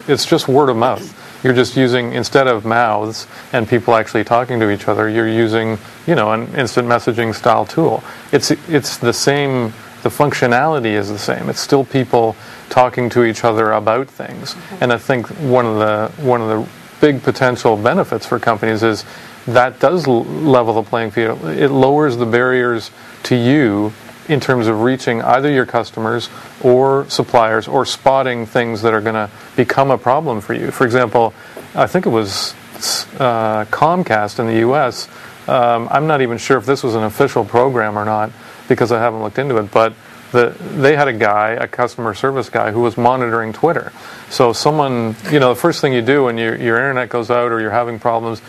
it's just word of mouth. You're just using, instead of mouths and people actually talking to each other, you're using, an instant messaging style tool. It's the same. The functionality is the same. It's still people talking to each other about things. And I think one of the big potential benefits for companies is that does level the playing field. It lowers the barriers to you in terms of reaching either your customers or suppliers or spotting things that are going to become a problem for you. For example, I think it was Comcast in the U.S. I'm not even sure if this was an official program or not because I haven't looked into it, but they had a customer service guy, who was monitoring Twitter. So someone, the first thing you do when your internet goes out or you're having problems,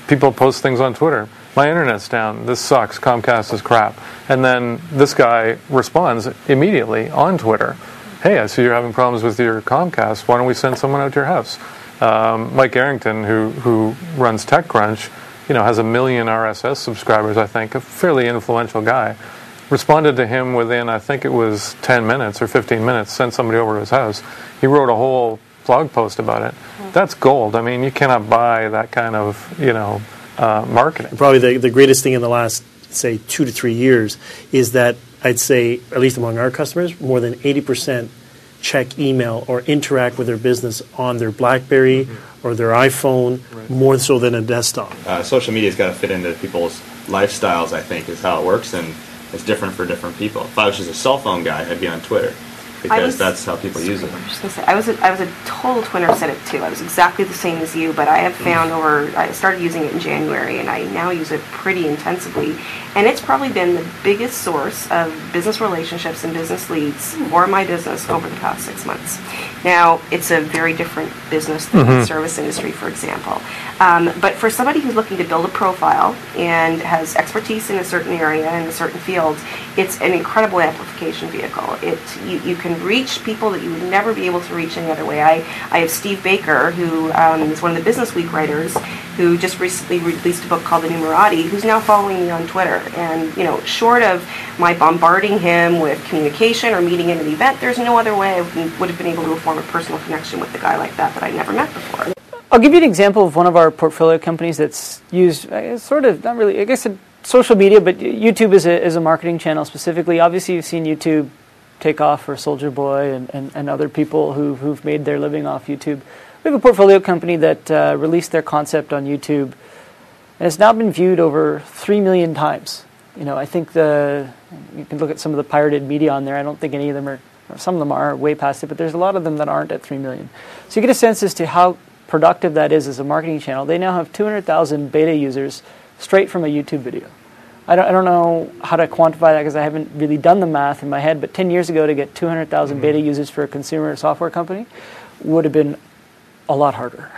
people post things on Twitter. My internet's down. This sucks. Comcast is crap. And then this guy responds immediately on Twitter. Hey, I see you're having problems with your Comcast. Why don't we send someone out to your house? Mike Arrington, who runs TechCrunch, has 1 million RSS subscribers, I think, a fairly influential guy. Responded to him within, I think it was 10 minutes or 15 minutes, sent somebody over to his house. He wrote a whole blog post about it. That's gold. I mean, you cannot buy that kind of, marketing. Probably the greatest thing in the last, say, 2 to 3 years is that I'd say, at least among our customers, more than 80% check email or interact with their business on their BlackBerry or their iPhone, more so than a desktop. Social media's got to fit into people's lifestyles, I think, is how it works, and it's different for different people. If I was just a cell phone guy, I'd be on Twitter, because that's how people use it. I was just going to say, I was a total Twitter cynic too. I was exactly the same as you, but I have found I started using it in January, and I now use it pretty intensively. And it's probably been the biggest source of business relationships and business leads for my business over the past 6 months. Now, it's a very different business than the service industry, for example. But for somebody who's looking to build a profile and has expertise in a certain area, in a certain field, it's an incredible amplification vehicle. You can reach people that you would never be able to reach any other way. I have Steve Baker, who is one of the Business Week writers, who just recently released a book called The Numerati, who's now following me on Twitter. And, short of my bombarding him with communication or meeting him at an event, there's no other way I would have been able to form a personal connection with a guy like that I never met before. I'll give you an example of one of our portfolio companies that's used, sort of, not really, I guess, social media, but YouTube is a marketing channel specifically. Obviously, you've seen YouTube take off for Soulja Boy and other people who've made their living off YouTube. We have a portfolio company that released their concept on YouTube, and it's now been viewed over 3 million times. I think you can look at some of the pirated media on there. I don't think any of them are, some of them are way past it, but there's a lot of them that aren't at 3 million. So you get a sense as to how productive that is as a marketing channel. They now have 200,000 beta users straight from a YouTube video. I don't know how to quantify that because I haven't really done the math in my head, but 10 years ago to get 200,000 beta users for a consumer software company would have been a lot harder.